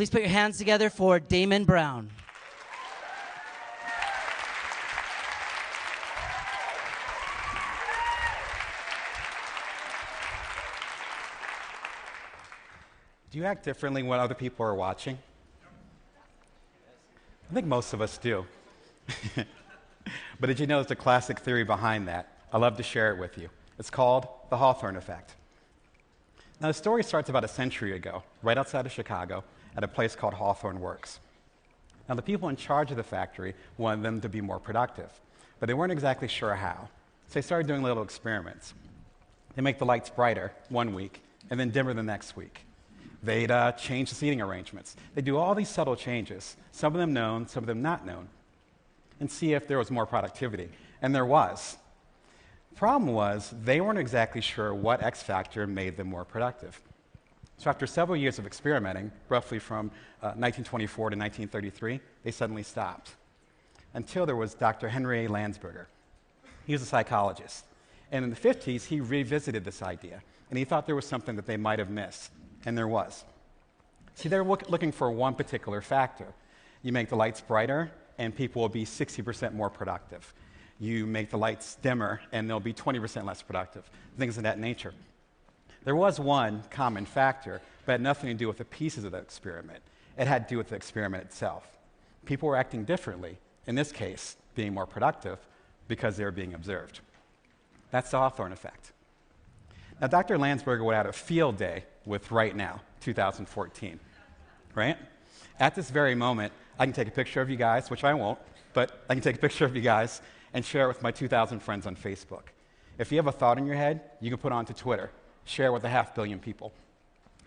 please put your hands together for Damon Brown. Do you act differently when other people are watching? I think most of us do. But did you know there's a classic theory behind that? I love to share it with you. It's called the Hawthorne effect. Now, the story starts about a century ago, right outside of Chicago, at a place called Hawthorne Works. Now, the people in charge of the factory wanted them to be more productive, but they weren't exactly sure how. So they started doing little experiments. They make the lights brighter one week, and then dimmer the next week. They'd change the seating arrangements. They do all these subtle changes, some of them known, some of them not known, and see if there was more productivity. And there was. The problem was they weren't exactly sure what X factor made them more productive. So after several years of experimenting, roughly from 1924 to 1933, they suddenly stopped. Until there was Dr. Henry A. Landsberger. He was a psychologist. And in the 50s, he revisited this idea, and he thought there was something that they might have missed. And there was. See, they're looking for one particular factor. You make the lights brighter, and people will be 60% more productive. You make the lights dimmer, and they'll be 20% less productive, things of that nature. There was one common factor, but it had nothing to do with the pieces of the experiment. It had to do with the experiment itself. People were acting differently, in this case, being more productive, because they were being observed. That's the Hawthorne effect. Now, Dr. Landsberger would have a field day with right now, 2014, right? At this very moment, I can take a picture of you guys, which I won't, but I can take a picture of you guys and share it with my 2,000 friends on Facebook. If you have a thought in your head, you can put it onto Twitter, share it with 500 million people.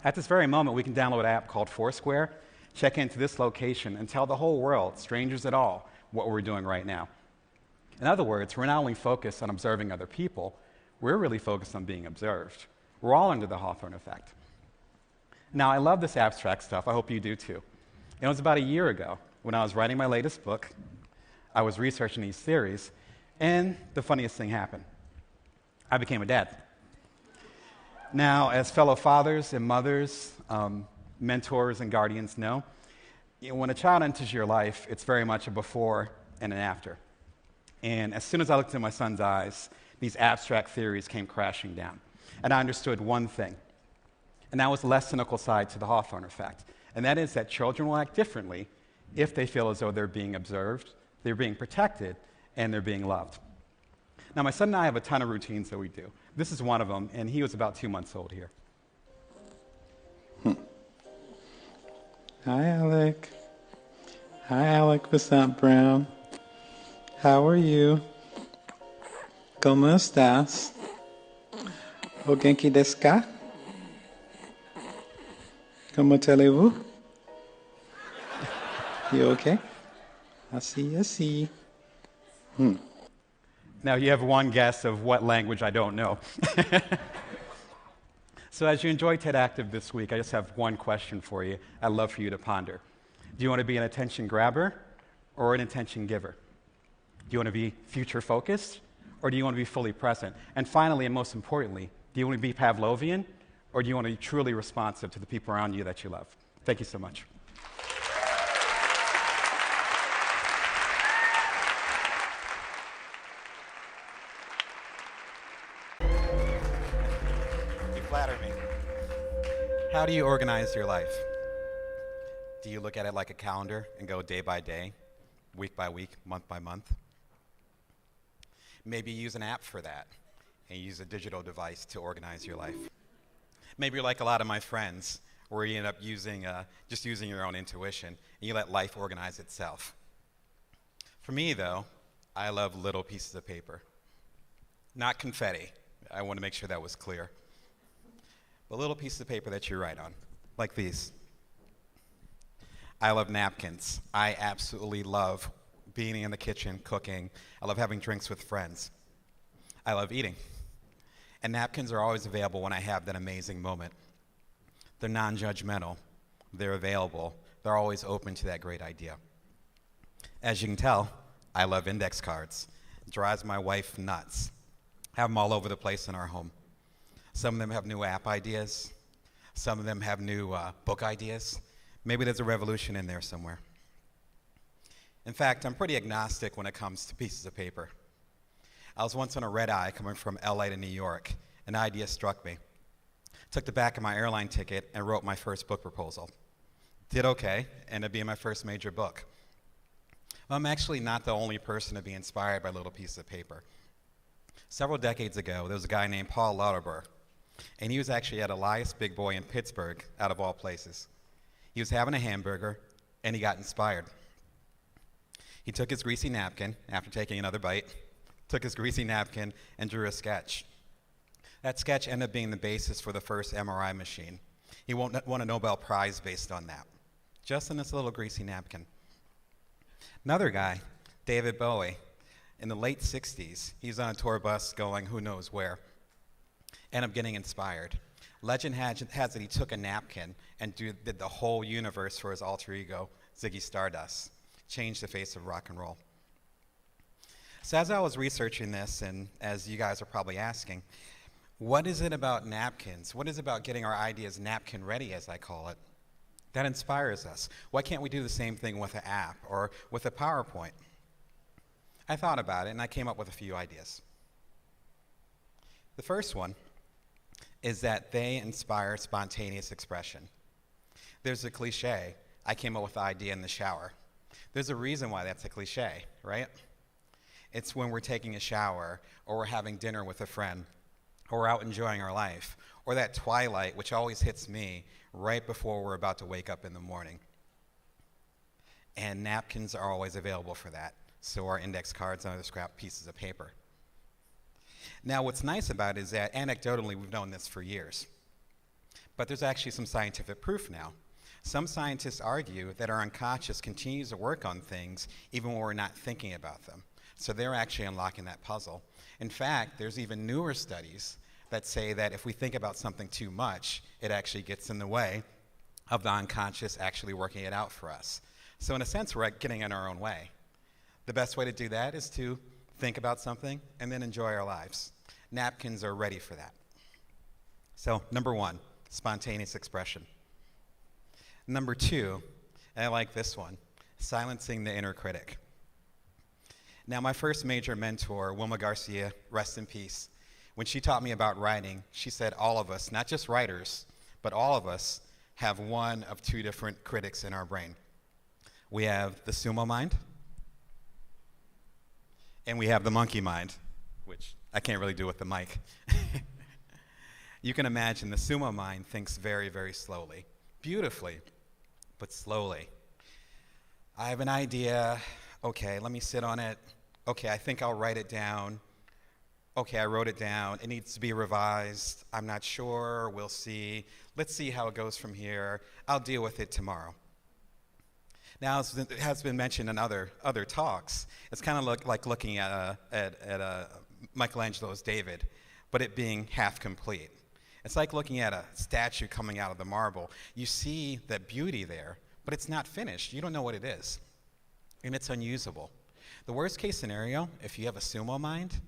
At this very moment, we can download an app called Foursquare, check into this location, and tell the whole world, strangers at all, what we're doing right now. In other words, we're not only focused on observing other people, we're really focused on being observed. We're all under the Hawthorne effect. Now, I love this abstract stuff. I hope you do too. It was about a year ago when I was writing my latest book. I was researching these theories, and the funniest thing happened. I became a dad. Now, as fellow fathers and mothers, mentors and guardians know, when a child enters your life, it's very much a before and an after. And as soon as I looked into my son's eyes, these abstract theories came crashing down. And I understood one thing, and that was the less cynical side to the Hawthorne effect. And that is that children will act differently if they feel as though they're being observed, they're being protected, and they're being loved. Now, my son and I have a ton of routines that we do. This is one of them, and he was about 2 months old here. Hi, Alec. Hi, Alec. What's up, Brown? How are you? ¿Cómo estás? ¿O genki desu ka? ¿Cómo allez-vous? You okay? I see. Now, you have one guess of what language I don't know. So as you enjoy TED Active this week, I just have one question for you I'd love for you to ponder. Do you want to be an attention grabber or an attention giver? Do you want to be future-focused, or do you want to be fully present? And finally, and most importantly, do you want to be Pavlovian, or do you want to be truly responsive to the people around you that you love? Thank you so much. You flatter me. How do you organize your life? Do you look at it like a calendar and go day by day, week by week, month by month? Maybe you use an app for that, and you use a digital device to organize your life. Maybe you're like a lot of my friends, where you end up just using your own intuition, and you let life organize itself. For me, though, I love little pieces of paper. Not confetti. I want to make sure that was clear. But little pieces of paper that you write on, like these. I love napkins. I absolutely love being in the kitchen, cooking. I love having drinks with friends. I love eating. And napkins are always available when I have that amazing moment. They're non-judgmental. They're available. They're always open to that great idea. As you can tell, I love index cards. It drives my wife nuts. I have them all over the place in our home. Some of them have new app ideas. Some of them have new book ideas. Maybe there's a revolution in there somewhere. In fact, I'm pretty agnostic when it comes to pieces of paper. I was once on a red eye coming from LA to New York. An idea struck me. Took the back of my airline ticket and wrote my first book proposal. Did okay, ended up being my first major book. Well, I'm actually not the only person to be inspired by little pieces of paper. Several decades ago, there was a guy named Paul Lauterbur, and he was actually at Elias Big Boy in Pittsburgh, out of all places. He was having a hamburger, and he got inspired. He took his greasy napkin, after taking another bite, took his greasy napkin and drew a sketch. That sketch ended up being the basis for the first MRI machine. He won a Nobel Prize based on that, just in this little greasy napkin. Another guy, David Bowie, in the late 60s, he was on a tour bus going who knows where, ended up getting inspired. Legend has it he took a napkin and did the whole universe for his alter ego, Ziggy Stardust. Changed the face of rock and roll. So as I was researching this, and as you guys are probably asking, what is it about napkins? What is it about getting our ideas napkin ready, as I call it, that inspires us? Why can't we do the same thing with an app or with a PowerPoint? I thought about it, and I came up with a few ideas. The first one is that they inspire spontaneous expression. There's a cliche. I came up with the idea in the shower. There's a reason why that's a cliche, right? It's when we're taking a shower, or we're having dinner with a friend, or we're out enjoying our life, or that twilight, which always hits me right before we're about to wake up in the morning. And napkins are always available for that, so are index cards and other scrap pieces of paper. Now, what's nice about it is that anecdotally, we've known this for years. But there's actually some scientific proof now. Some scientists argue that our unconscious continues to work on things even when we're not thinking about them. So they're actually unlocking that puzzle. In fact, there's even newer studies that say that if we think about something too much, it actually gets in the way of the unconscious actually working it out for us. So in a sense, we're getting in our own way. The best way to do that is to think about something and then enjoy our lives. Napkins are ready for that. So number one, spontaneous expression. Number two, and I like this one, silencing the inner critic. Now, my first major mentor, Wilma Garcia, rest in peace, when she taught me about writing, she said all of us, not just writers, but all of us have one of two different critics in our brain. We have the sumo mind, and we have the monkey mind, which I can't really do with the mic. You can imagine the sumo mind thinks very, very slowly, beautifully, but slowly. I have an idea. Okay, let me sit on it. Okay, I think I'll write it down. Okay, I wrote it down. It needs to be revised. I'm not sure. We'll see. Let's see how it goes from here. I'll deal with it tomorrow. Now, as it has been mentioned in other talks, it's kind of like looking at Michelangelo's David, but it being half complete. It's like looking at a statue coming out of the marble. You see that beauty there, but it's not finished. You don't know what it is, and it's unusable. The worst case scenario, if you have a sumo mind,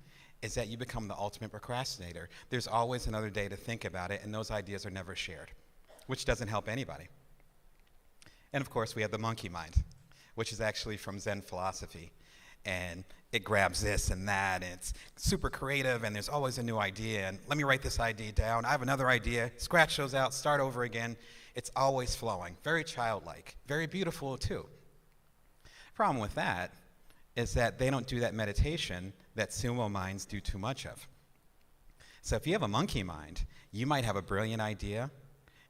is that you become the ultimate procrastinator. There's always another day to think about it, and those ideas are never shared, which doesn't help anybody. And of course, we have the monkey mind, which is actually from Zen philosophy. And it grabs this and that, and it's super creative, and there's always a new idea, and let me write this idea down. I have another idea. Scratch those out, start over again. It's always flowing, very childlike, very beautiful too. Problem with that is that they don't do that meditation that sumo minds do too much of. So if you have a monkey mind, you might have a brilliant idea,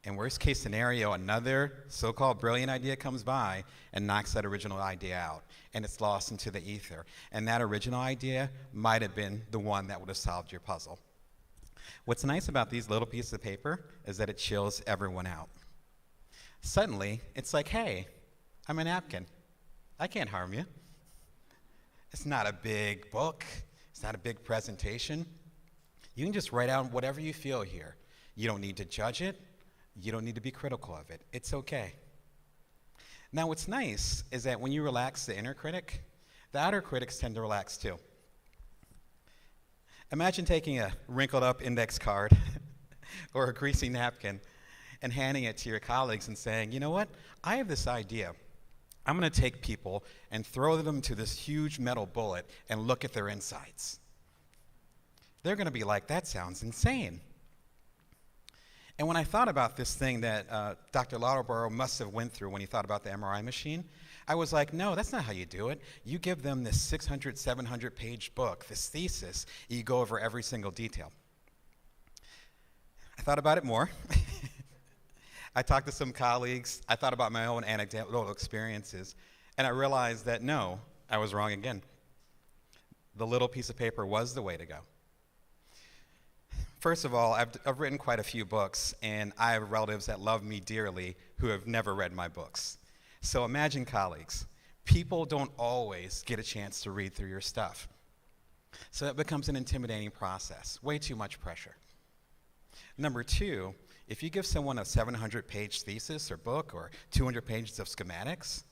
and worst case scenario, another so-called brilliant idea comes by and knocks that original idea out, and it's lost into the ether. And that original idea might have been the one that would have solved your puzzle. What's nice about these little pieces of paper is that it chills everyone out. Suddenly, it's like, hey, I'm a napkin. I can't harm you. It's not a big book. It's not a big presentation. You can just write out whatever you feel here. You don't need to judge it. You don't need to be critical of it. It's okay. Now, what's nice is that when you relax the inner critic, the outer critics tend to relax too. Imagine taking a wrinkled up index card or a greasy napkin and handing it to your colleagues and saying, you know what, I have this idea. I'm going to take people and throw them to this huge metal bullet and look at their insides. They're going to be like, that sounds insane. And when I thought about this thing that Dr. Lauterborough must have went through when he thought about the MRI machine, I was like, no, that's not how you do it. You give them this 600, 700-page book, this thesis, and you go over every single detail. I thought about it more. I talked to some colleagues. I thought about my own anecdotal experiences, and I realized that, no, I was wrong again. The little piece of paper was the way to go. First of all, I've written quite a few books, and I have relatives that love me dearly who have never read my books. So imagine colleagues. People don't always get a chance to read through your stuff. So that becomes an intimidating process, way too much pressure. Number two, if you give someone a 700-page thesis or book or 200 pages of schematics,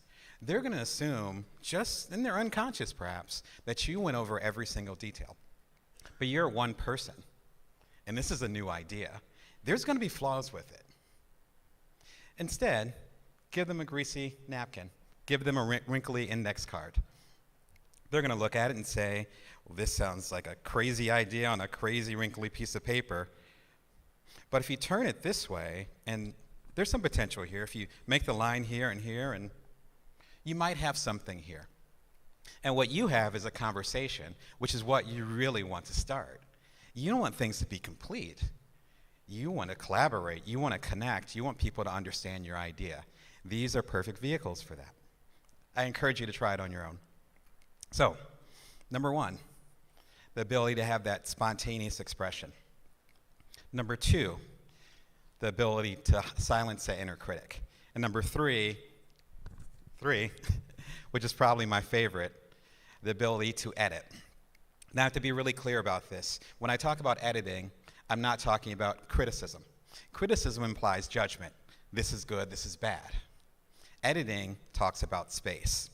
they're going to assume, just in their unconscious perhaps, that you went over every single detail. But you're one person, and this is a new idea. There's going to be flaws with it. Instead, give them a greasy napkin. Give them a wrinkly index card. They're going to look at it and say, well, this sounds like a crazy idea on a crazy wrinkly piece of paper. But if you turn it this way, and there's some potential here, if you make the line here, and you might have something here. And what you have is a conversation, which is what you really want to start. You don't want things to be complete. You want to collaborate. You want to connect. You want people to understand your idea. These are perfect vehicles for that. I encourage you to try it on your own. So, number one, the ability to have that spontaneous expression. Number two, the ability to silence that inner critic. And number three, which is probably my favorite, the ability to edit. Now, I have to be really clear about this. When I talk about editing, I'm not talking about criticism. Criticism implies judgment. This is good, this is bad. Editing talks about space.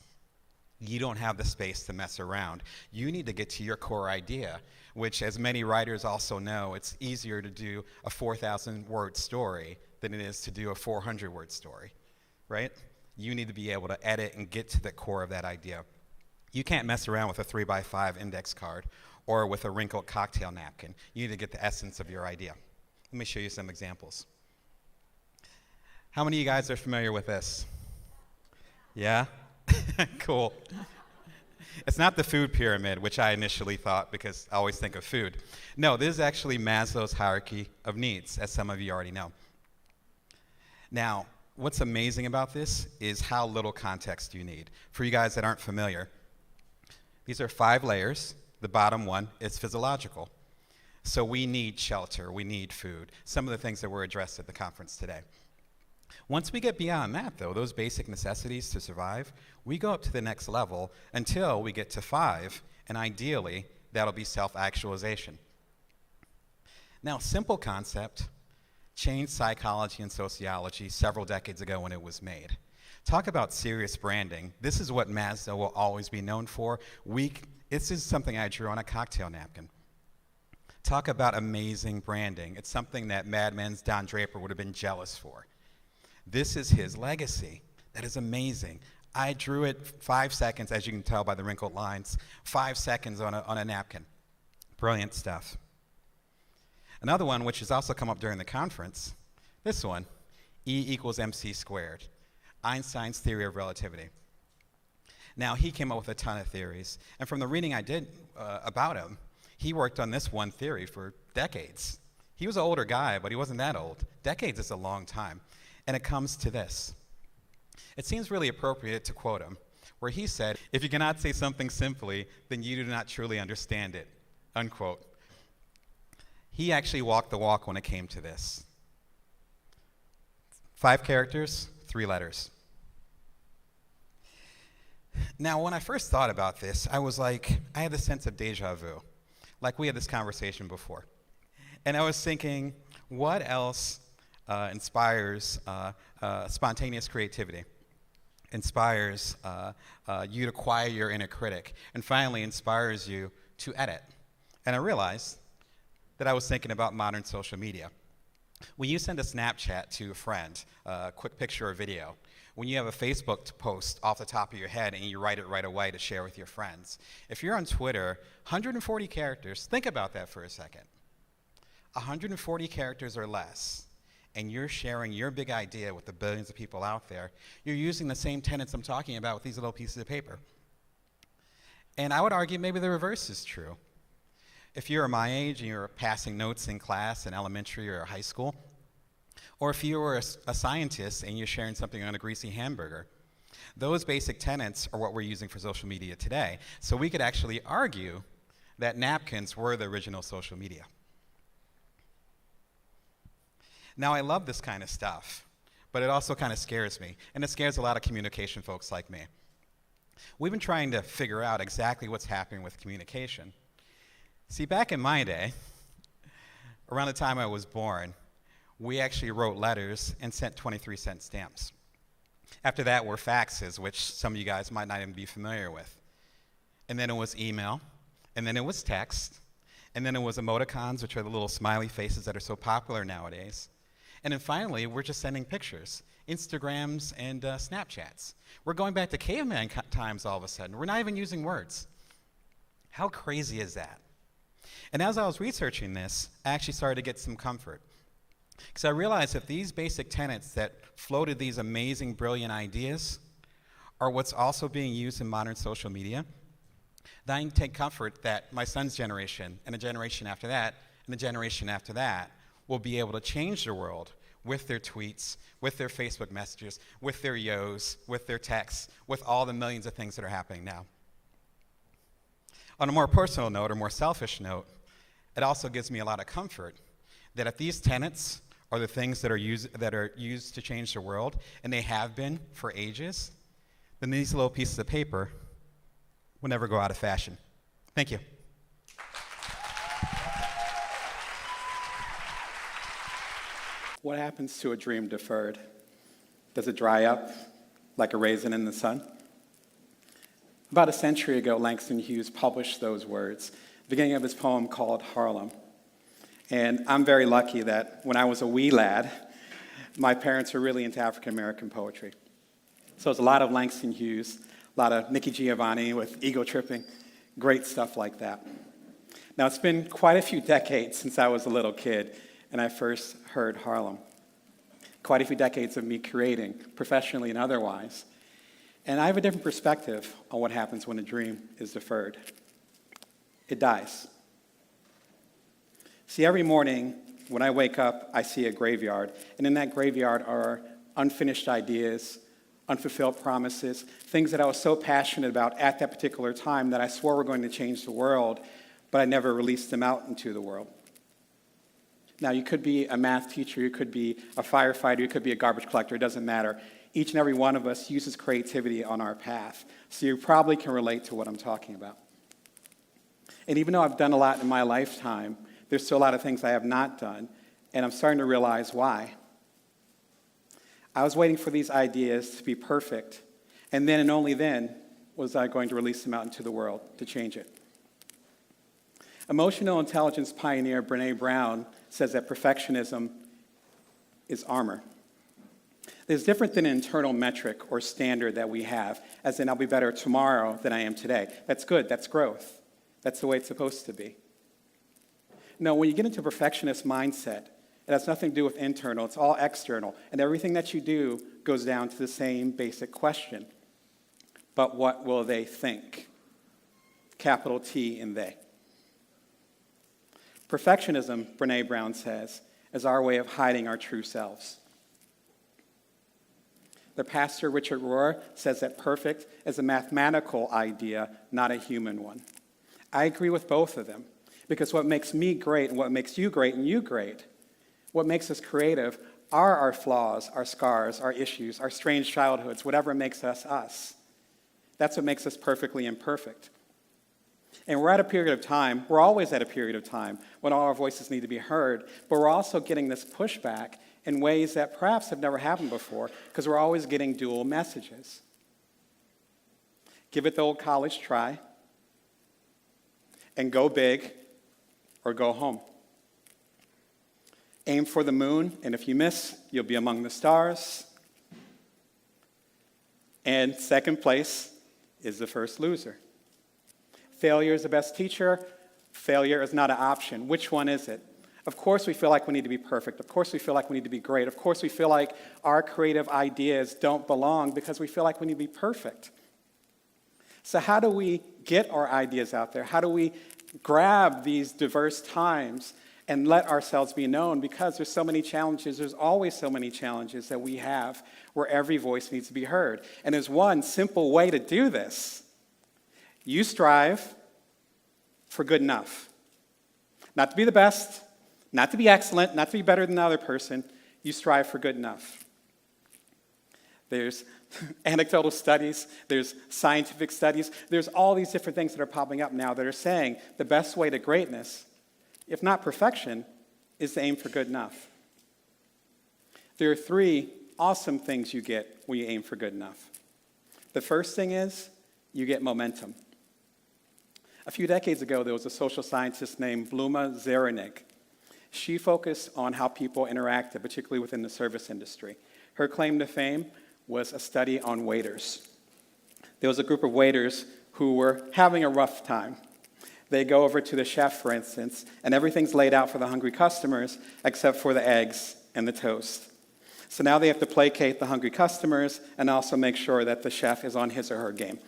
You don't have the space to mess around. You need to get to your core idea, which, as many writers also know, it's easier to do a 4,000-word story than it is to do a 400-word story, right? You need to be able to edit and get to the core of that idea. You can't mess around with a 3x5 index card or with a wrinkled cocktail napkin. You need to get the essence of your idea. Let me show you some examples. How many of you guys are familiar with this? Yeah? Cool. It's not the food pyramid, which I initially thought because I always think of food. No, this is actually Maslow's hierarchy of needs, as some of you already know. Now, what's amazing about this is how little context you need. For you guys that aren't familiar, these are 5 layers. The bottom one is physiological. So we need shelter, we need food, some of the things that were addressed at the conference today. Once we get beyond that, though, those basic necessities to survive, we go up to the next level until we get to 5, and ideally, that'll be self-actualization. Now, simple concept changed psychology and sociology several decades ago when it was made. Talk about serious branding. This is what Maslow will always be known for. This is something I drew on a cocktail napkin. Talk about amazing branding. It's something that Mad Men's Don Draper would have been jealous for. This is his legacy. That is amazing. I drew it 5 seconds, as you can tell by the wrinkled lines, 5 seconds on a napkin. Brilliant stuff. Another one, which has also come up during the conference, this one, E equals mc squared, Einstein's theory of relativity. Now, he came up with a ton of theories, and from the reading I did about him, he worked on this one theory for decades. He was an older guy, but he wasn't that old. Decades is a long time. And it comes to this. It seems really appropriate to quote him, where he said, "If you cannot say something simply, then you do not truly understand it," unquote. He actually walked the walk when it came to this. 5 characters, 3 letters. Now, when I first thought about this, I was like, I had this sense of deja vu, like we had this conversation before. And I was thinking, what else inspires spontaneous creativity, inspires you to quiet your inner critic, and finally inspires you to edit? And I realized that I was thinking about modern social media. When you send a Snapchat to a friend, a quick picture or video, when you have a Facebook post off the top of your head and you write it right away to share with your friends, if you're on Twitter, 140 characters, think about that for a second. 140 characters or less, and you're sharing your big idea with the billions of people out there, you're using the same tenets I'm talking about with these little pieces of paper. And I would argue maybe the reverse is true. If you're my age and you're passing notes in class in elementary or high school, or if you were a scientist and you're sharing something on a greasy hamburger, those basic tenets are what we're using for social media today. So we could actually argue that napkins were the original social media. Now, I love this kind of stuff, but it also kind of scares me, and it scares a lot of communication folks like me. We've been trying to figure out exactly what's happening with communication. See, back in my day, around the time I was born, we actually wrote letters and sent 23-cent stamps. After that were faxes, which some of you guys might not even be familiar with. And then it was email, and then it was text, and then it was emoticons, which are the little smiley faces that are so popular nowadays. And then finally, we're just sending pictures, Instagrams and Snapchats. We're going back to caveman times all of a sudden. We're not even using words. How crazy is that? And as I was researching this, I actually started to get some comfort. Because I realized that these basic tenets that floated these amazing, brilliant ideas are what's also being used in modern social media, then I can take comfort that my son's generation, and the generation after that, and the generation after that, will be able to change the world with their tweets, with their Facebook messages, with their yos, with their texts, with all the millions of things that are happening now. On a more personal note, or more selfish note, it also gives me a lot of comfort that if these tenets are the things that are used to change the world, and they have been for ages, then these little pieces of paper will never go out of fashion. Thank you. What happens to a dream deferred? Does it dry up like a raisin in the sun? About a century ago, Langston Hughes published those words, the beginning of his poem called Harlem. And I'm very lucky that when I was a wee lad, my parents were really into African American poetry. So it's a lot of Langston Hughes, a lot of Nikki Giovanni with ego tripping, great stuff like that. Now, it's been quite a few decades since I was a little kid and I first heard Harlem. Quite a few decades of me creating, professionally and otherwise. And I have a different perspective on what happens when a dream is deferred. It dies. See, every morning when I wake up, I see a graveyard. And in that graveyard are unfinished ideas, unfulfilled promises, things that I was so passionate about at that particular time that I swore were going to change the world, but I never released them out into the world. Now, you could be a math teacher, you could be a firefighter, you could be a garbage collector, it doesn't matter. Each and every one of us uses creativity on our path. So you probably can relate to what I'm talking about. And even though I've done a lot in my lifetime, there's still a lot of things I have not done, and I'm starting to realize why. I was waiting for these ideas to be perfect, and then and only then was I going to release them out into the world to change it. Emotional intelligence pioneer Brené Brown says that perfectionism is armor. It's different than an internal metric or standard that we have, as in I'll be better tomorrow than I am today. That's good, that's growth. That's the way it's supposed to be. No, when you get into a perfectionist mindset, it has nothing to do with internal, it's all external. And everything that you do goes down to the same basic question. But what will they think? Capital T in they. Perfectionism, Brené Brown says, is our way of hiding our true selves. The pastor, Richard Rohr, says that perfect is a mathematical idea, not a human one. I agree with both of them, because what makes me great and what makes you great and you great, what makes us creative are our flaws, our scars, our issues, our strange childhoods, whatever makes us us. That's what makes us perfectly imperfect. And we're at a period of time, we're always at a period of time when all our voices need to be heard, but we're also getting this pushback in ways that perhaps have never happened before because we're always getting dual messages. Give it the old college try and go big or go home. Aim for the moon, and if you miss, you'll be among the stars. And second place is the first loser. Failure is the best teacher. Failure is not an option. Which one is it? Of course we feel like we need to be perfect. Of course we feel like we need to be great. Of course we feel like our creative ideas don't belong because we feel like we need to be perfect. So how do we get our ideas out there? How do we grab these diverse times and let ourselves be known? Because there's so many challenges. There's always so many challenges that we have where every voice needs to be heard. And there's one simple way to do this. You strive for good enough. Not to be the best, not to be excellent, not to be better than the other person. You strive for good enough. There's anecdotal studies, there's scientific studies, there's all these different things that are popping up now that are saying the best way to greatness, if not perfection, is to aim for good enough. There are 3 awesome things you get when you aim for good enough. The first thing is you get momentum. A few decades ago, there was a social scientist named Bluma Zeranig. She focused on how people interacted, particularly within the service industry. Her claim to fame was a study on waiters. There was a group of waiters who were having a rough time. They go over to the chef, for instance, and everything's laid out for the hungry customers except for the eggs and the toast. So now they have to placate the hungry customers and also make sure that the chef is on his or her game.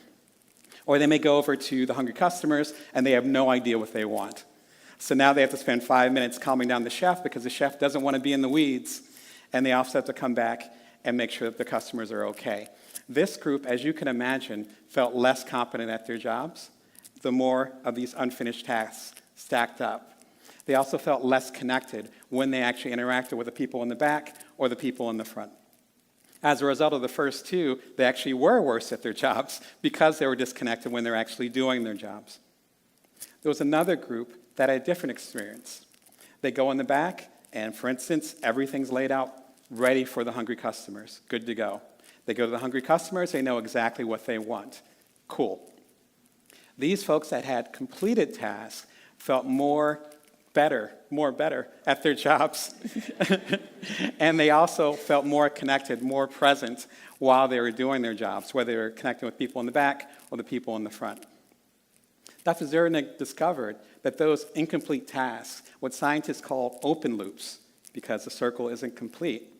Or they may go over to the hungry customers and they have no idea what they want. So now they have to spend 5 minutes calming down the chef because the chef doesn't want to be in the weeds, and they also have to come back and make sure that the customers are okay. This group, as you can imagine, felt less competent at their jobs the more of these unfinished tasks stacked up. They also felt less connected when they actually interacted with the people in the back or the people in the front. As a result of the first 2, they actually were worse at their jobs because they were disconnected when they were actually doing their jobs. There was another group that had a different experience. They go in the back, and for instance, everything's laid out ready for the hungry customers, good to go. They go to the hungry customers, they know exactly what they want. Cool. These folks that had completed tasks felt more better at their jobs. And they also felt more connected, more present while they were doing their jobs, whether they were connecting with people in the back or the people in the front. Dr. Zeranig discovered that those incomplete tasks, what scientists call open loops, because the circle isn't complete,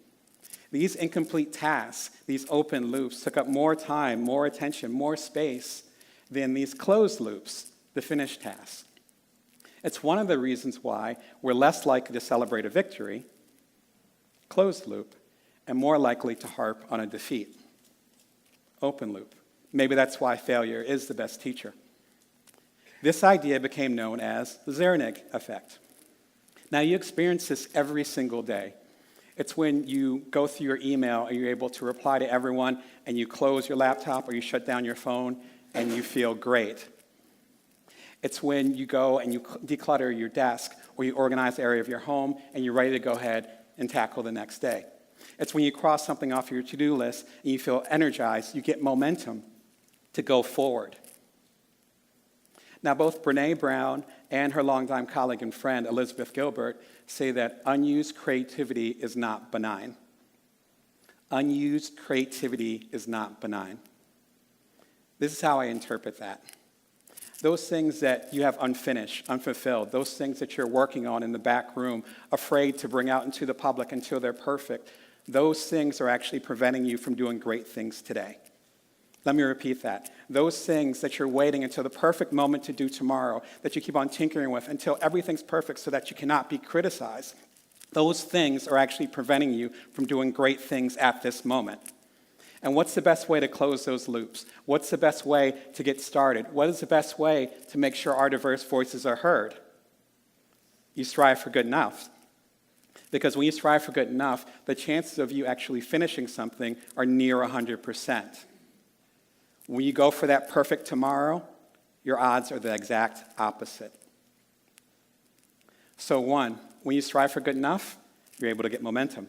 these incomplete tasks, these open loops, took up more time, more attention, more space than these closed loops, the finished tasks. It's one of the reasons why we're less likely to celebrate a victory, closed loop, and more likely to harp on a defeat, open loop. Maybe that's why failure is the best teacher. This idea became known as the Zeranig effect. Now, you experience this every single day. It's when you go through your email and you're able to reply to everyone and you close your laptop or you shut down your phone and you feel great. It's when you go and you declutter your desk or you organize the area of your home and you're ready to go ahead and tackle the next day. It's when you cross something off your to-do list and you feel energized, you get momentum to go forward. Now, both Brené Brown and her longtime colleague and friend, Elizabeth Gilbert, say that unused creativity is not benign. Unused creativity is not benign. This is how I interpret that. Those things that you have unfinished, unfulfilled, those things that you're working on in the back room, afraid to bring out into the public until they're perfect, those things are actually preventing you from doing great things today. Let me repeat that. Those things that you're waiting until the perfect moment to do tomorrow, that you keep on tinkering with until everything's perfect so that you cannot be criticized, those things are actually preventing you from doing great things at this moment. And what's the best way to close those loops? What's the best way to get started? What is the best way to make sure our diverse voices are heard? You strive for good enough. Because when you strive for good enough, the chances of you actually finishing something are near 100%. When you go for that perfect tomorrow, your odds are the exact opposite. So 1, when you strive for good enough, you're able to get momentum.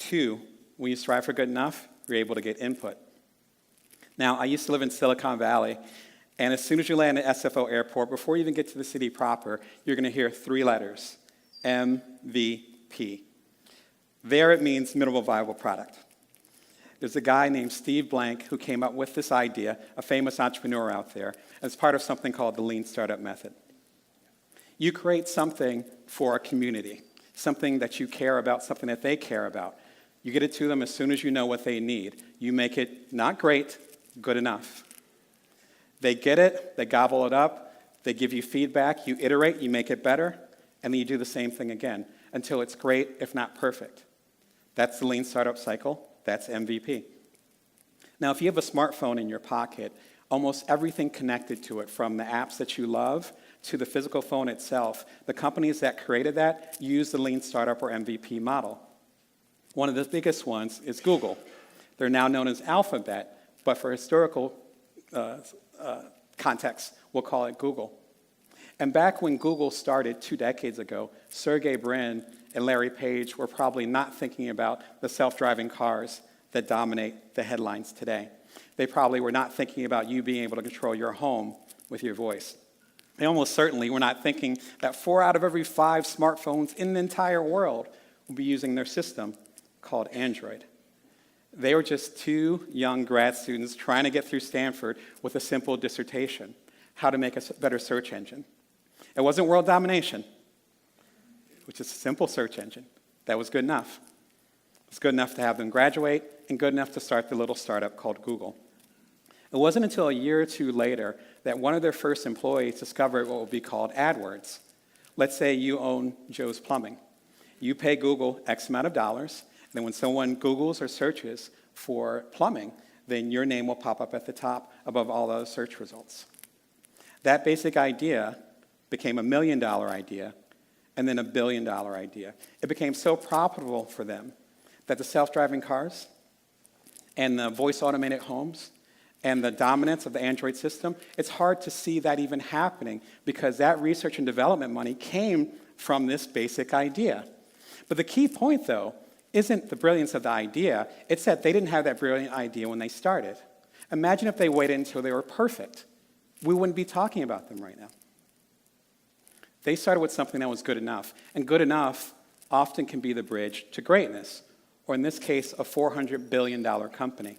2, when you strive for good enough, you're able to get input. Now, I used to live in Silicon Valley, and as soon as you land at SFO Airport, before you even get to the city proper, you're going to hear 3 letters, MVP. MVP. There it means minimal viable product. There's a guy named Steve Blank who came up with this idea, a famous entrepreneur out there, as part of something called the Lean Startup Method. You create something for a community, something that you care about, something that they care about. You get it to them as soon as you know what they need. You make it not great, good enough. They get it, they gobble it up, they give you feedback, you iterate, you make it better, and then you do the same thing again until it's great, if not perfect. That's the Lean Startup cycle. That's MVP. Now, if you have a smartphone in your pocket, almost everything connected to it, from the apps that you love to the physical phone itself, the companies that created that use the Lean Startup or MVP model. One of the biggest ones is Google. They're now known as Alphabet, but for historical context, we'll call it Google. And back when Google started 2 decades ago, Sergey Brin and Larry Page were probably not thinking about the self-driving cars that dominate the headlines today. They probably were not thinking about you being able to control your home with your voice. They almost certainly were not thinking that 4 out of every 5 smartphones in the entire world will be using their system called Android. They were just 2 young grad students trying to get through Stanford with a simple dissertation, how to make a better search engine. It wasn't world domination, which is a simple search engine. That was good enough. It was good enough to have them graduate and good enough to start the little startup called Google. It wasn't until a year or 2 later that one of their first employees discovered what would be called AdWords. Let's say you own Joe's Plumbing. You pay Google X amount of dollars, and then when someone Googles or searches for plumbing, then your name will pop up at the top above all other search results. That basic idea became $1 million idea, and then $1 billion idea. It became so profitable for them that the self-driving cars and the voice-automated homes and the dominance of the Android system, it's hard to see that even happening because that research and development money came from this basic idea. But the key point, though, isn't the brilliance of the idea. It's that they didn't have that brilliant idea when they started. Imagine if they waited until they were perfect. We wouldn't be talking about them right now. They started with something that was good enough, and good enough often can be the bridge to greatness, or in this case, a $400 billion company.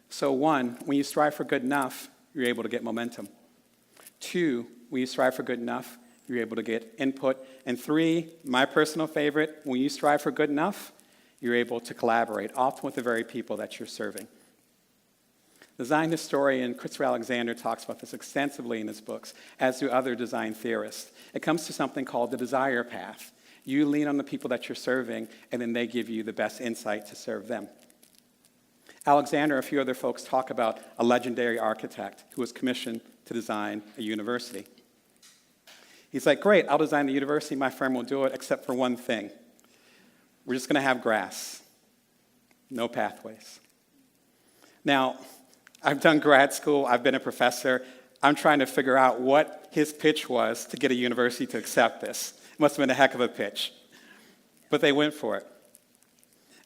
So 1, when you strive for good enough, you're able to get momentum. 2, when you strive for good enough, you're able to get input. And 3, my personal favorite, when you strive for good enough, you're able to collaborate, often with the very people that you're serving. Design historian Christopher Alexander talks about this extensively in his books, as do other design theorists. It comes to something called the desire path. You lean on the people that you're serving, and then they give you the best insight to serve them. Alexander and a few other folks talk about a legendary architect who was commissioned to design a university. He's like, great, I'll design the university, my firm will do it, except for one thing. We're just going to have grass, no pathways. Now, I've done grad school, I've been a professor. I'm trying to figure out what his pitch was to get a university to accept this. It must have been a heck of a pitch. But they went for it.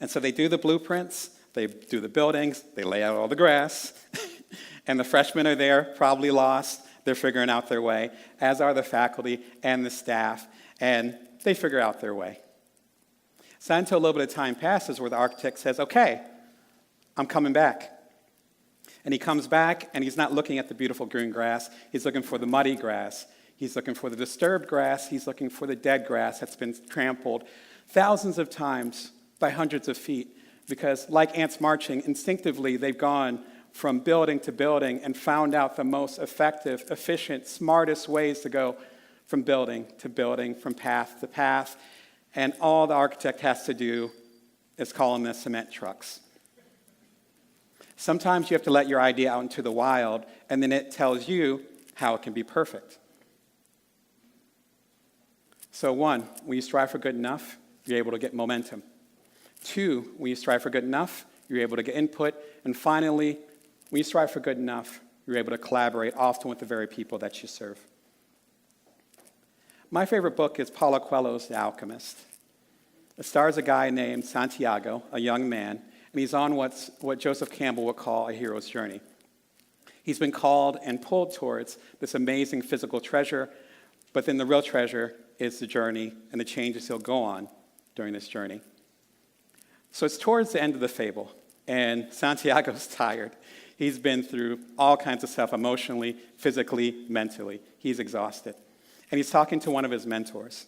And so they do the blueprints, they do the buildings, they lay out all the grass, and the freshmen are there, probably lost. They're figuring out their way, as are the faculty and the staff, and they figure out their way. It's not until a little bit of time passes where the architect says, okay, I'm coming back. And he comes back, and he's not looking at the beautiful green grass. He's looking for the muddy grass. He's looking for the disturbed grass. He's looking for the dead grass that's been trampled thousands of times by hundreds of feet. Because like ants marching, instinctively they've gone from building to building and found out the most effective, efficient, smartest ways to go from building to building, from path to path. And all the architect has to do is call them the cement trucks. Sometimes you have to let your idea out into the wild, and then it tells you how it can be perfect. So 1, when you strive for good enough, you're able to get momentum. 2, when you strive for good enough, you're able to get input. And finally, when you strive for good enough, you're able to collaborate, often with the very people that you serve. My favorite book is Paulo Coelho's The Alchemist. It stars a guy named Santiago, a young man, and he's on what Joseph Campbell would call a hero's journey. He's been called and pulled towards this amazing physical treasure, but then the real treasure is the journey and the changes he'll go on during this journey. So it's towards the end of the fable, and Santiago's tired. He's been through all kinds of stuff emotionally, physically, mentally. He's exhausted. And he's talking to one of his mentors.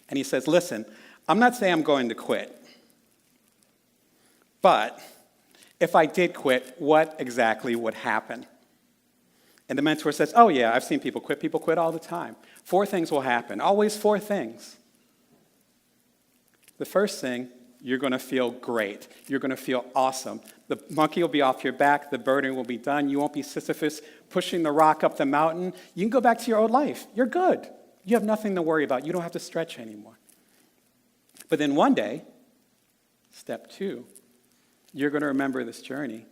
And he says, listen, I'm not saying I'm going to quit, but if I did quit, what exactly would happen? And the mentor says, oh yeah, I've seen people quit. People quit all the time. 4 things will happen. Always 4 things. The first thing, you're going to feel great. You're going to feel awesome. The monkey will be off your back. The burden will be done. You won't be Sisyphus pushing the rock up the mountain. You can go back to your old life. You're good. You have nothing to worry about. You don't have to stretch anymore. But then one day, step 2, you're going to remember this journey.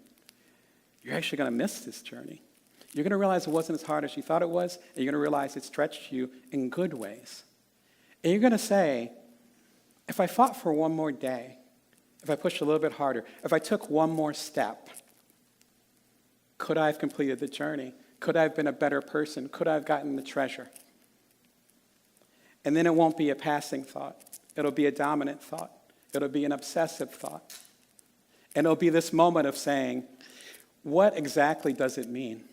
You're actually going to miss this journey. You're going to realize it wasn't as hard as you thought it was, and you're going to realize it stretched you in good ways. And you're going to say, if I fought for one more day, if I pushed a little bit harder, if I took one more step, could I have completed the journey? Could I have been a better person? Could I have gotten the treasure? And then it won't be a passing thought. It'll be a dominant thought. It'll be an obsessive thought. And it'll be this moment of saying, what exactly does it mean?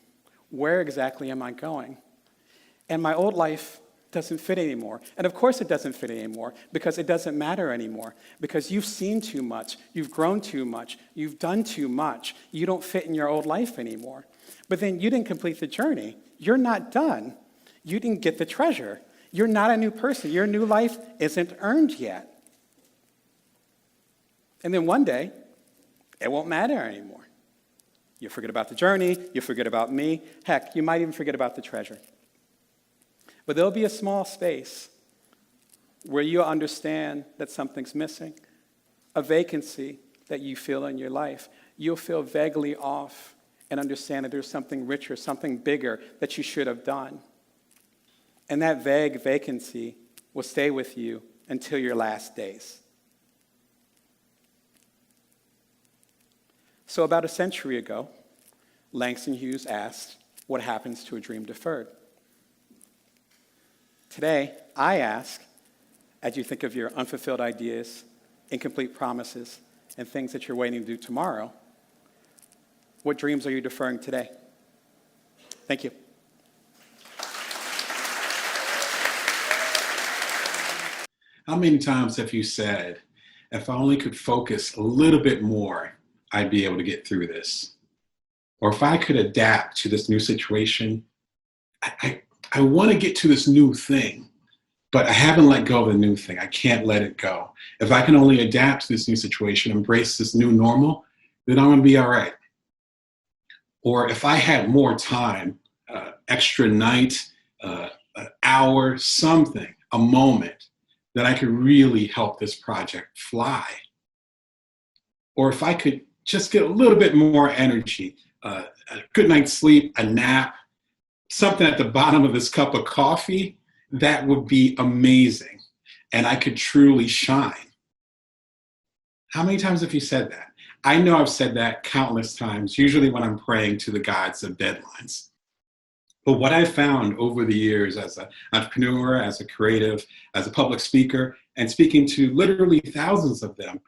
Where exactly am I going? And my old life doesn't fit anymore. And of course it doesn't fit anymore because it doesn't matter anymore. Because you've seen too much, you've grown too much, you've done too much. You don't fit in your old life anymore. But then you didn't complete the journey. You're not done. You didn't get the treasure. You're not a new person. Your new life isn't earned yet. And then one day, it won't matter anymore. You'll forget about the journey, you'll forget about me. Heck, you might even forget about the treasure. But there'll be a small space where you'll understand that something's missing, a vacancy that you feel in your life. You'll feel vaguely off and understand that there's something richer, something bigger that you should have done. And that vague vacancy will stay with you until your last days. So about a century ago, Langston Hughes asked, what happens to a dream deferred? Today, I ask, as you think of your unfulfilled ideas, incomplete promises, and things that you're waiting to do tomorrow, what dreams are you deferring today? Thank you. How many times have you said, if I only could focus a little bit more, I'd be able to get through this? Or if I could adapt to this new situation, I want to get to this new thing, but I haven't let go of the new thing. I can't let it go. If I can only adapt to this new situation, embrace this new normal, then I'm going to be all right. Or if I had more time, extra night, an hour, something, a moment, that I could really help this project fly. Or if I could just get a little bit more energy, a good night's sleep, a nap, something at the bottom of this cup of coffee, that would be amazing. And I could truly shine. How many times have you said that? I know I've said that countless times, usually when I'm praying to the gods of deadlines. But what I've found over the years as an entrepreneur, as a creative, as a public speaker, and speaking to literally thousands of them,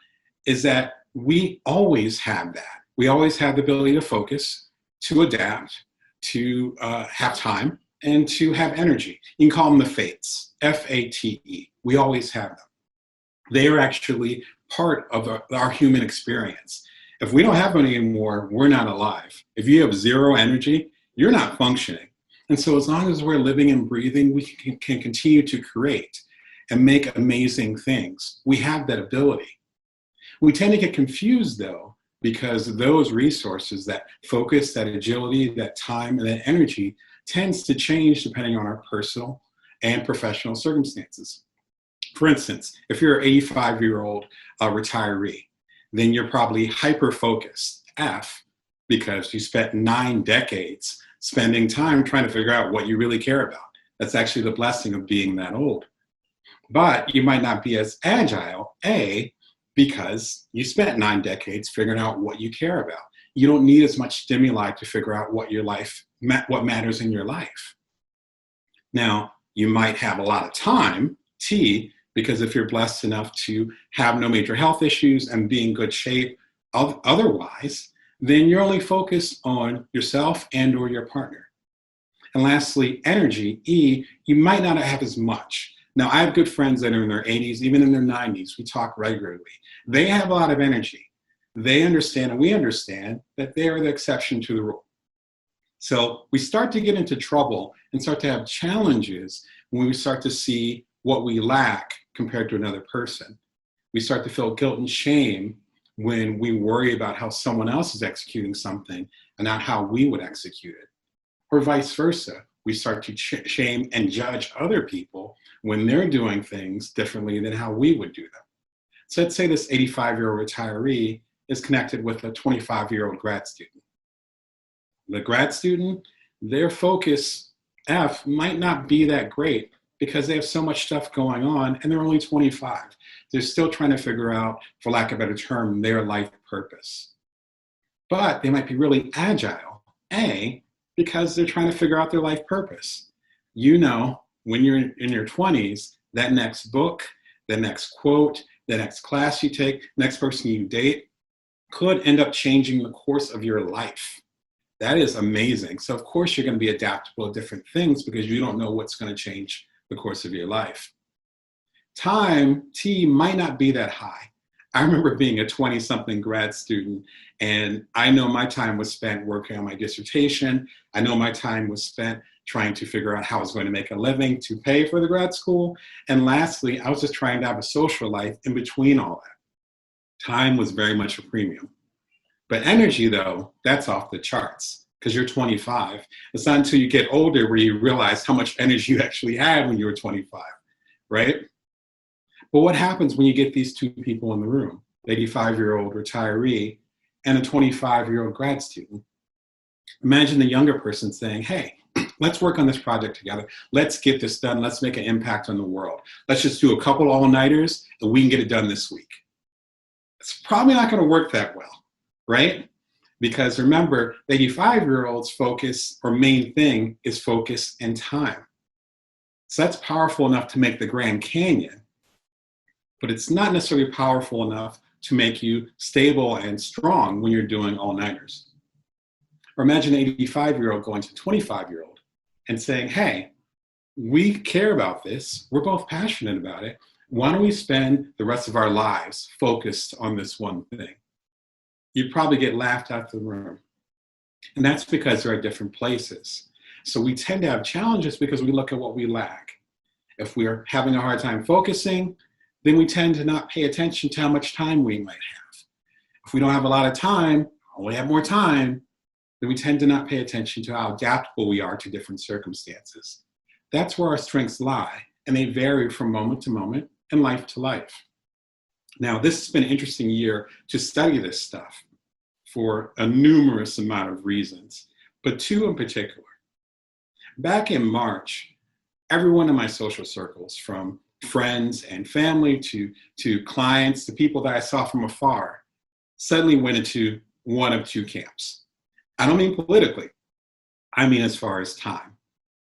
is that we always have that. We always have the ability to focus, to adapt, to have time, and to have energy. You can call them the fates, F-A-T-E. We always have them. They are actually part of our human experience. If we don't have any anymore, we're not alive. If you have zero energy, you're not functioning. And so as long as we're living and breathing, we can continue to create and make amazing things. We have that ability. We tend to get confused, though, because those resources, that focus, that agility, that time, and that energy tends to change depending on our personal and professional circumstances. For instance, if you're an 85-year-old retiree, then you're probably hyper-focused, F, because you spent 9 decades spending time trying to figure out what you really care about. That's actually the blessing of being that old. But you might not be as agile, A, because you spent 9 decades figuring out what you care about. You don't need as much stimuli to figure out what matters in your life. Now, You might have a lot of time, T, because if you're blessed enough to have no major health issues and be in good shape otherwise, then you're only focused on yourself and or your partner. And lastly, energy, E, you might not have as much. Now, I have good friends that are in their 80s, even in their 90s. We talk regularly. They have a lot of energy. They understand, and we understand, that they are the exception to the rule. So we start to get into trouble and start to have challenges when we start to see what we lack compared to another person. We start to feel guilt and shame when we worry about how someone else is executing something and not how we would execute it. Or vice versa. We start to shame and judge other people when they're doing things differently than how we would do them. So let's say this 85-year-old retiree is connected with a 25-year-old grad student. The grad student, their focus, F, might not be that great because they have so much stuff going on and they're only 25. They're still trying to figure out, for lack of a better term, their life purpose. But they might be really agile, A, because they're trying to figure out their life purpose. You know, when you're in your 20s, that next book, the next quote, the next class you take, next person you date could end up changing the course of your life. That is amazing. So of course you're going to be adaptable to different things because you don't know what's going to change the course of your life. Time, T, might not be that high. I remember being a 20-something grad student, and I know my time was spent working on my dissertation. I know my time was spent trying to figure out how I was going to make a living to pay for the grad school. And lastly, I was just trying to have a social life in between all that. Time was very much a premium. But energy, though, that's off the charts because you're 25. It's not until you get older where you realize how much energy you actually had when you were 25, right? But what happens when you get these two people in the room, the 85-year-old retiree and a 25-year-old grad student? Imagine the younger person saying, hey, let's work on this project together. Let's get this done. Let's make an impact on the world. Let's just do a couple all-nighters and we can get it done this week. It's probably not going to work that well, right? Because remember, the 85-year-old's focus or main thing is focus and time. So that's powerful enough to make the Grand Canyon, but it's not necessarily powerful enough to make you stable and strong when you're doing all-nighters. Or imagine an 85-year-old going to a 25-year-old and saying, hey, we care about this. We're both passionate about it. Why don't we spend the rest of our lives focused on this one thing? You'd probably get laughed out of the room. And that's because they're at different places. So we tend to have challenges because we look at what we lack. If we're having a hard time focusing, then we tend to not pay attention to how much time we might have. If we don't have a lot of time, only have more time, then we tend to not pay attention to how adaptable we are to different circumstances. That's where our strengths lie, and they vary from moment to moment and life to life. Now, this has been an interesting year to study this stuff for a numerous amount of reasons, but two in particular. Back in March, everyone in my social circles, from friends and family to clients, to people that I saw from afar, suddenly went into one of two camps. I don't mean politically. I mean as far as time.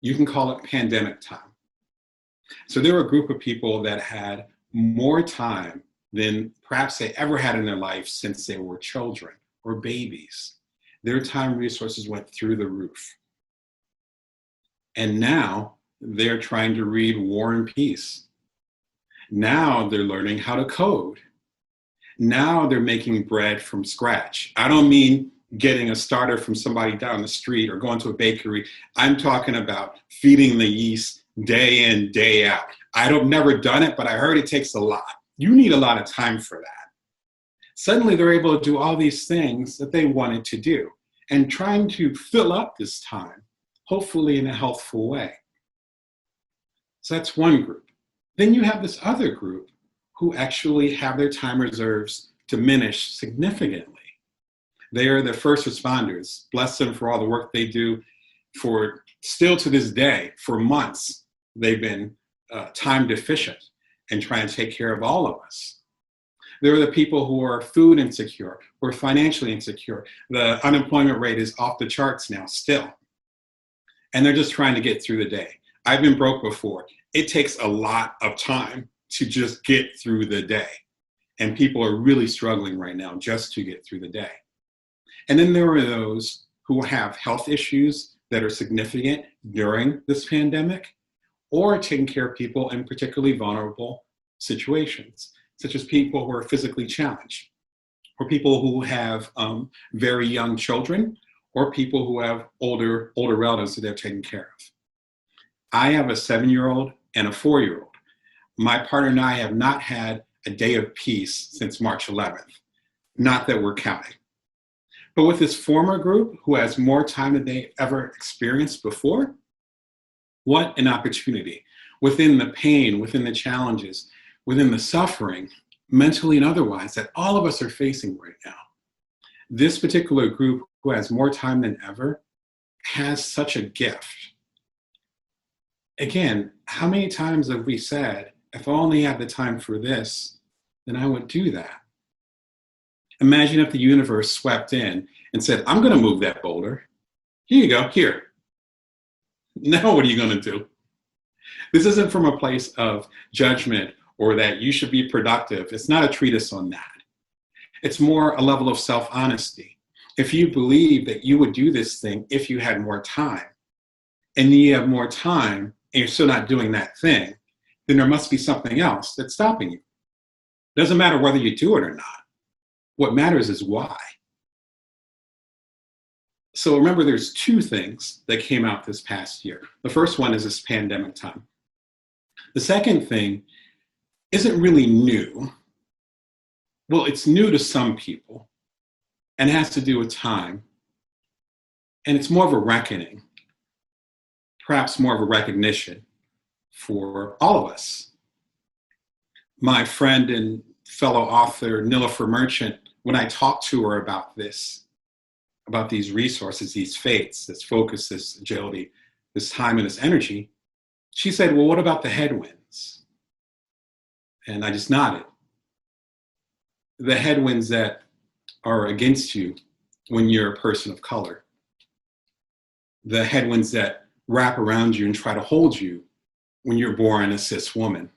You can call it pandemic time. So there were a group of people that had more time than perhaps they ever had in their life since they were children or babies. Their time resources went through the roof. And now they're trying to read War and Peace. Now they're learning how to code. Now they're making bread from scratch. I don't mean getting a starter from somebody down the street or going to a bakery. I'm talking about feeding the yeast day in, day out. I've never done it, but I heard it takes a lot. You need a lot of time for that. Suddenly they're able to do all these things that they wanted to do and trying to fill up this time, hopefully in a healthful way. So that's one group. Then you have this other group who actually have their time reserves diminish significantly. They are the first responders. Bless them for all the work they do. For still to this day, for months, they've been time deficient and trying to take care of all of us. There are the people who are food insecure, who are financially insecure. The unemployment rate is off the charts now still. And they're just trying to get through the day. I've been broke before. It takes a lot of time to just get through the day. And people are really struggling right now just to get through the day. And then there are those who have health issues that are significant during this pandemic, or taking care of people in particularly vulnerable situations, such as people who are physically challenged, or people who have very young children, or people who have older relatives that they're taking care of. I have a 7-year-old and a 4-year-old. My partner and I have not had a day of peace since March 11th. Not that we're counting. But with this former group who has more time than they ever experienced before, what an opportunity. Within the pain, within the challenges, within the suffering, mentally and otherwise, that all of us are facing right now. This particular group who has more time than ever has such a gift. Again, how many times have we said, if I only had the time for this, then I would do that? Imagine if the universe swept in and said, I'm going to move that boulder. Here you go, here. Now what are you going to do? This isn't from a place of judgment or that you should be productive. It's not a treatise on that. It's more a level of self-honesty. If you believe that you would do this thing if you had more time, and you have more time and you're still not doing that thing, then there must be something else that's stopping you. It doesn't matter whether you do it or not. What matters is why. So remember, there's 2 things that came out this past year. The first one is this pandemic time. The second thing isn't really new. Well, it's new to some people and has to do with time. And it's more of a reckoning, perhaps more of a recognition for all of us. My friend and fellow author, Nilofer Merchant, when I talked to her about this, about these resources, these fates, this focus, this agility, this time and this energy, she said, well, what about the headwinds? And I just nodded. The headwinds that are against you when you're a person of color. The headwinds that wrap around you and try to hold you when you're born a cis woman.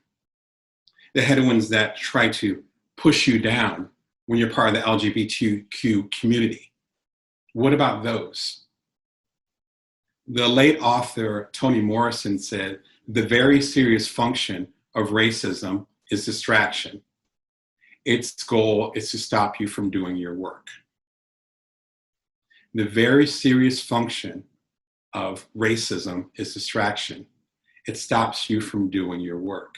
The headwinds that try to push you down when you're part of the LGBTQ community. What about those? The late author Toni Morrison said, the very serious function of racism is distraction. Its goal is to stop you from doing your work. The very serious function of racism is distraction. It stops you from doing your work.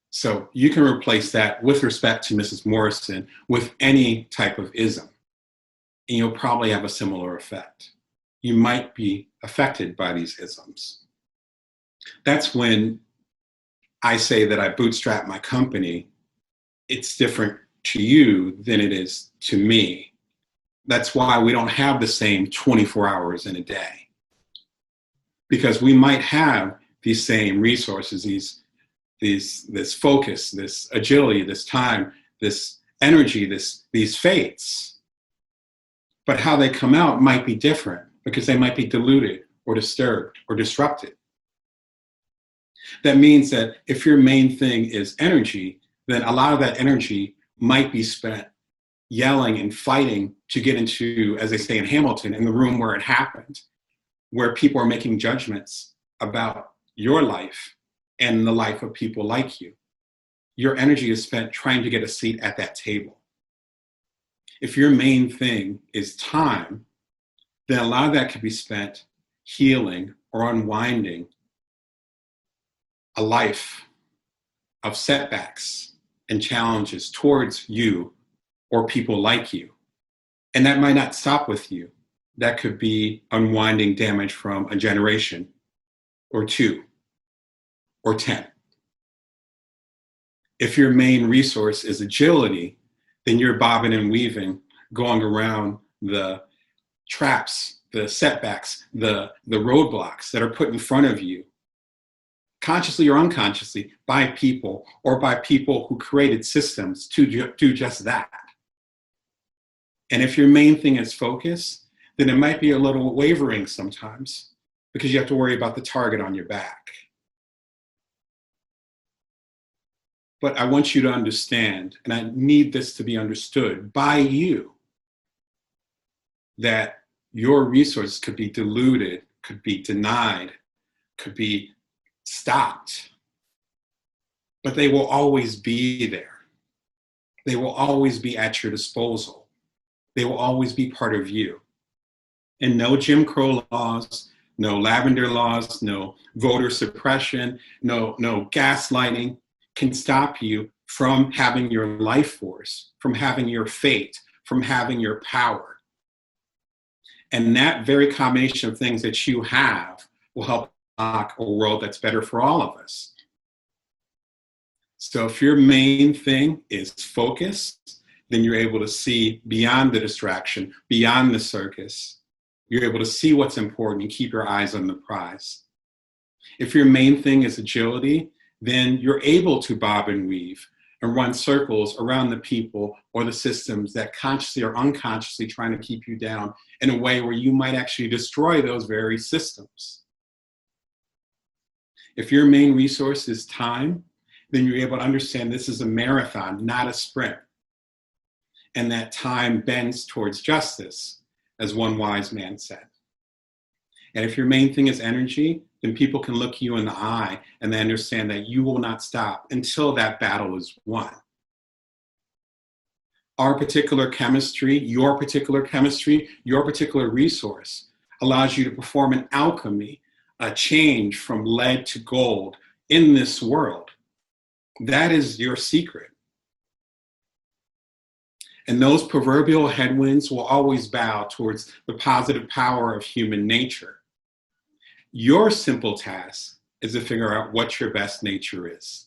So you can replace that with respect to Mrs. Morrison with any type of ism, and you'll probably have a similar effect. You might be affected by these isms. That's when I say that I bootstrap my company. It's different to you than it is to me. That's why we don't have the same 24 hours in a day. Because we might have these same resources, this focus, this agility, this time, this energy, these fates. But how they come out might be different because they might be diluted or disturbed or disrupted. That means that if your main thing is energy, then a lot of that energy might be spent yelling and fighting to get into, as they say in Hamilton, in the room where it happened, where people are making judgments about your life and the life of people like you. Your energy is spent trying to get a seat at that table. If your main thing is time, then a lot of that could be spent healing or unwinding a life of setbacks and challenges towards you or people like you. And that might not stop with you. That could be unwinding damage from a generation or 2 or 10. If your main resource is agility, then you're bobbing and weaving, going around the traps, the setbacks, the roadblocks that are put in front of you, consciously or unconsciously, by people or by people who created systems to do just that. And if your main thing is focus, then it might be a little wavering sometimes because you have to worry about the target on your back. But I want you to understand, and I need this to be understood by you, that your resources could be diluted, could be denied, could be stopped, but they will always be there. They will always be at your disposal. They will always be part of you. And no Jim Crow laws, no lavender laws, no voter suppression, no gaslighting can stop you from having your life force, from having your fate, from having your power. And that very combination of things that you have will help unlock a world that's better for all of us. So if your main thing is focus, then you're able to see beyond the distraction, beyond the circus. You're able to see what's important and keep your eyes on the prize. If your main thing is agility, then you're able to bob and weave and run circles around the people or the systems that consciously or unconsciously trying to keep you down in a way where you might actually destroy those very systems. If your main resource is time, then you're able to understand this is a marathon, not a sprint. And that time bends towards justice, as one wise man said. And if your main thing is energy, then people can look you in the eye and they understand that you will not stop until that battle is won. Our particular chemistry, your particular resource allows you to perform an alchemy, a change from lead to gold in this world. That is your secret. And those proverbial headwinds will always bow towards the positive power of human nature. Your simple task is to figure out what your best nature is.